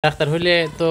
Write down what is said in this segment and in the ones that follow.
Doctor হইলে তো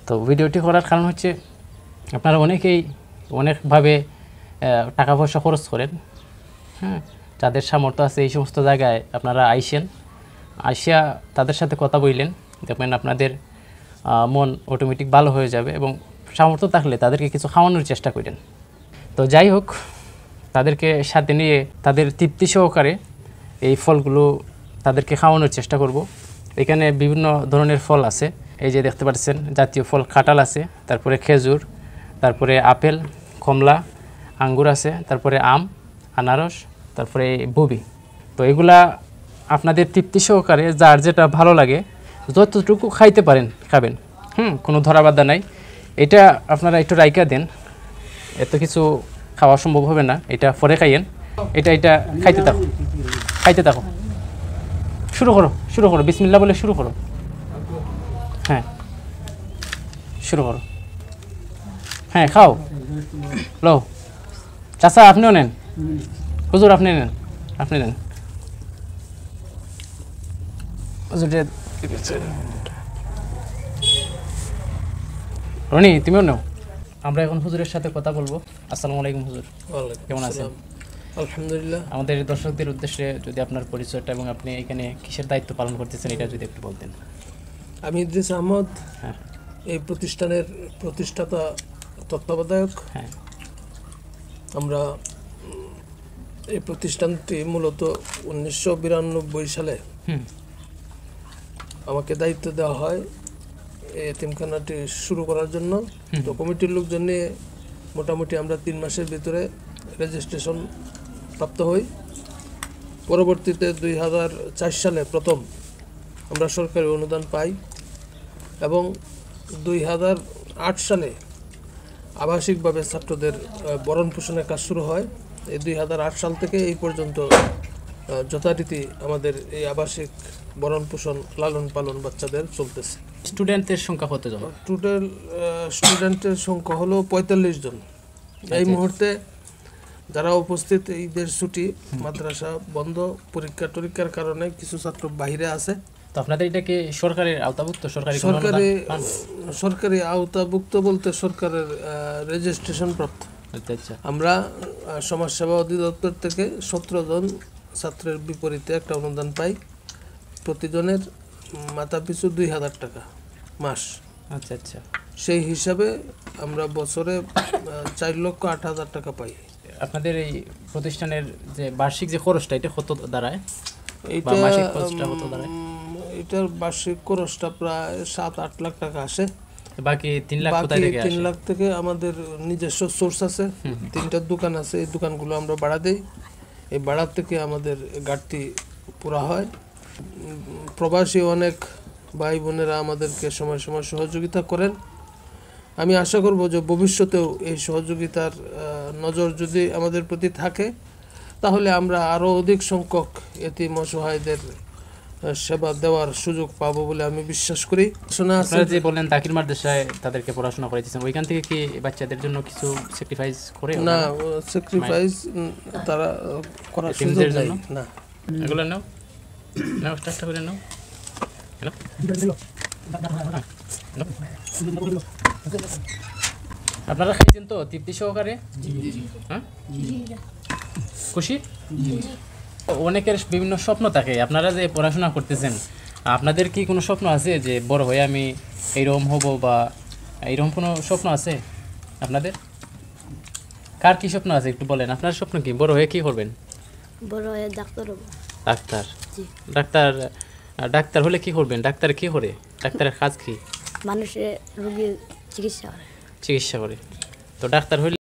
তো ভিডিওটি করার কারণ হচ্ছে আপনারা অনেকেই অনেকভাবে টাকা পয়সা খরচ করেন, হ্যাঁ, যাদের সামর্থ্য আছে এই সমস্ত জায়গায় আপনারা আইসিয়া তাদের সাথে কথা বললেন, দেখবেন আপনাদের মন অটোমেটিক ভালো হয়ে যাবে এবং সামর্থ্য থাকলে তাদেরকে কিছু খাওয়ানোর চেষ্টা করেন। তো যাই হোক, তাদেরকে সাথে নিয়ে তাদের তৃপ্তি সহকারে এই ফলগুলো তাদেরকে খাওয়ানোর চেষ্টা করব। এখানে বিভিন্ন ধরনের ফল আছে, এই যে দেখতে পাচ্ছেন জাতীয় ফল কাঁঠাল আছে, তারপরে খেজুর, তারপরে আপেল, কমলা, আঙ্গুর আছে, তারপরে আম, আনারস, তারপরে ববি। তো এগুলা আপনাদের তৃপ্তি সহকারে যার যেটা ভালো লাগে যতটুকু খাইতে পারেন খাবেন, কোনো ধরাবাধা নাই। এটা আপনারা একটু রাইকা দেন, এত কিছু খাওয়া সম্ভব হবে না, এটা পরে খাইয়েন। এটা খাইতে থাকো, শুরু করো বিসমিল্লাহ বলে শুরু করো। হ্যাঁ, শুরু করো, হ্যাঁ খাও, লো চাচা আপনিও নেন, হুজুর আপনি নেন রনি তুমিও নাও। আমরা এখন হুজুরের সাথে কথা বলবো। আসসালামু আলাইকুম হুজুর, কেমন আছেন? আলহামদুলিল্লাহ। আমাদের দর্শকদের উদ্দেশ্যে যদি আপনার পরিচয়টা এবং আপনি এখানে কিসের দায়িত্ব পালন করতেছেন এটা যদি একটু বলতেন। আমি ইদ্রিস আহমদ, হ্যাঁ, এই প্রতিষ্ঠানের প্রতিষ্ঠাতা তত্ত্বাবধায়ক। হ্যাঁ, আমরা এই প্রতিষ্ঠানটি মূলত 1992 সালে আমাকে দায়িত্ব দেওয়া হয় এই এতিমখানাটি শুরু করার জন্য। তো কমিটির লোকজন নিয়ে মোটামুটি আমরা 3 মাসের ভিতরে রেজিস্ট্রেশন প্রাপ্ত হই। পরবর্তীতে 2004 সালে প্রথম আমরা সরকারি অনুদান পাই এবং 2008 সালে আবাসিকভাবে ছাত্রদের ভরণ পোষণের কাজ শুরু হয়। এই 2008 সাল থেকে এই পর্যন্ত যথারীতি আমাদের এই আবাসিক ভরণ পোষণ লালন পালন বাচ্চাদের চলতেছে। স্টুডেন্টদের সংখ্যা কতজন? টোটাল স্টুডেন্টের সংখ্যা হলো 45 জন। এই মুহূর্তে যারা উপস্থিত, ঈদের ছুটি, মাদ্রাসা বন্ধ, পরীক্ষার কারণে কিছু ছাত্র বাইরে আছে। তো আপনাদের এটা কি সরকারের আওতাভুক্ত? সরকারি আওতাভুক্ত বলতে সরকারের রেজিস্ট্রেশন প্রাপ্ত। আচ্ছা। আমরা সমাজসেবা অধিদপ্তর থেকে 17 জন ছাত্রের বিপরীতে একটা অনুদান পাই, প্রতিজনের মাথা পিছু 2000 টাকা মাস। আচ্ছা। সেই হিসাবে আমরা বছরে 4,08,000 টাকা পাই। আপনাদের এই প্রতিষ্ঠানের যে বার্ষিক যে খরচটা, এটা কত দাঁড়ায়? এটার বার্ষিক খরচটা প্রায় 7-8 লাখ টাকা আসে। বাকি 3 লাখ কোথা থেকে আসে? 3 লাখ থেকে আমাদের নিজস্ব সোর্স আছে, 3টা দোকান আছে, এই দোকানগুলো আমরা ভাড়া দেই, এই ভাড়া থেকে আমাদের ঘাটতি পুরা হয়। প্রবাসী অনেক ভাই বোনেরা আমাদেরকে সময় সময় সহযোগিতা করেন। আমি আশা করব যে ভবিষ্যতেও এই সহযোগিতার নজর যদি আমাদের প্রতি থাকে, তাহলে আমরা আরও অধিক সংখ্যক এতিম অসহায়দের সেবা দেওয়ার সুযোগ পাবো বলে আমি বিশ্বাস করি। আপনারা যে বললেন তাকির মাদ্রাসায় তাদেরকে পড়াশোনা করাইছেন, ওইখান থেকে কি বাচ্চাদের জন্য কিছু স্যাক্রিফাইস করে? না, স্যাক্রিফাইস তারা করার সুযোগ নেই। না, এগুলো নাও স্টার্ট করে নাও। আপনারা খাইছেন তো তৃপ্তি সহকারে? হ্যাঁ, খুশি? অনেকের বিভিন্ন স্বপ্ন থাকে। আপনারা যে পড়াশোনা করতেছেন, আপনাদের কি কোনো স্বপ্ন আছে যে বড় হয়ে আমি এইরকম হব, বা এইরকম কোনো স্বপ্ন আছে আপনাদের? কার কি স্বপ্ন আছে একটু বলেন। আপনার স্বপ্ন কি? বড় হয়ে কি করবেন? বড় হয়ে ডাক্তার হব। ডাক্তার হলে কি করবেন? ডাক্তার কি করে? ডাক্তারের কাজ কি? মানুষের রোগীর চিকিৎসা করে। তো ডাক্তার হলে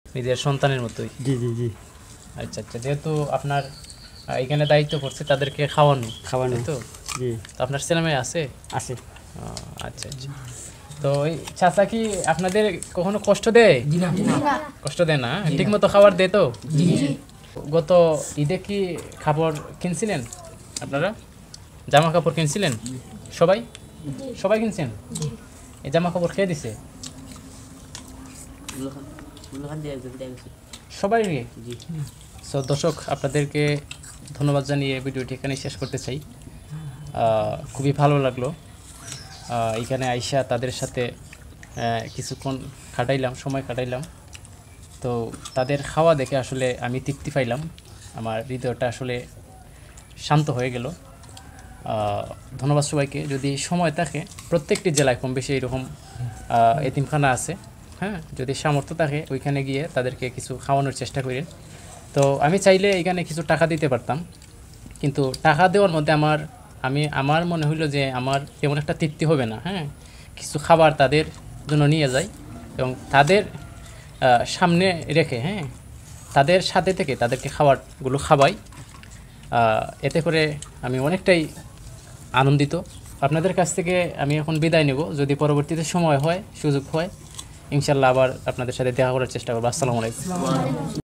নিজের সন্তানের মতোই? জি। আচ্ছা। যেহেতু আপনার এখানে দায়িত্ব পড়ছে তাদেরকে খাওয়ানো তো, জি। তো আপনার ছেলে মেয়ে আছে? আচ্ছা। তো ওই চাচা কি আপনাদের কখনো কষ্ট দেয়? কষ্ট দেয় না? ঠিক মতো খাবার দেয় তো? গত ঈদে কি খাবার কিনছিলেন আপনারা? জামা কাপড় কিনছিলেন? সবাই কিনছেন? এই জামা কাপড় খেয়ে দিছে সবাই? সো দর্শক, আপনাদেরকে ধন্যবাদ জানিয়ে ভিডিওটি এখানে শেষ করতে চাই। খুবই ভালো লাগলো এখানে আইসা তাদের সাথে কিছুক্ষণ সময় কাটাইলাম। তো তাদের খাওয়া দেখে আসলে আমি তৃপ্তি পাইলাম, আমার হৃদয়টা আসলে শান্ত হয়ে গেল। ধন্যবাদ সবাইকে। যদি সময় থাকে, প্রত্যেকটি জেলায় কম বেশি এরকম এতিমখানা আছে। হ্যাঁ, যদি সামর্থ্য থাকে ওইখানে গিয়ে তাদেরকে কিছু খাওয়ানোর চেষ্টা করেন। তো আমি চাইলে এখানে কিছু টাকা দিতে পারতাম, কিন্তু টাকা দেওয়ার মধ্যে আমার মনে হইলো যে আমার তেমন একটা তৃপ্তি হবে না। হ্যাঁ, কিছু খাবার তাদের জন্য নিয়ে যাই এবং তাদের সামনে রেখে, হ্যাঁ, তাদের সাথে থেকে তাদেরকে খাবারগুলো খাওয়াই। এতে করে আমি অনেকটাই আনন্দিত। আপনাদের কাছ থেকে আমি এখন বিদায় নেব। যদি পরবর্তীতে সময় হয়, সুযোগ হয়, ইনশাল্লাহ আবার আপনাদের সাথে দেখা করার চেষ্টা করবো। আসসালামু আলাইকুম।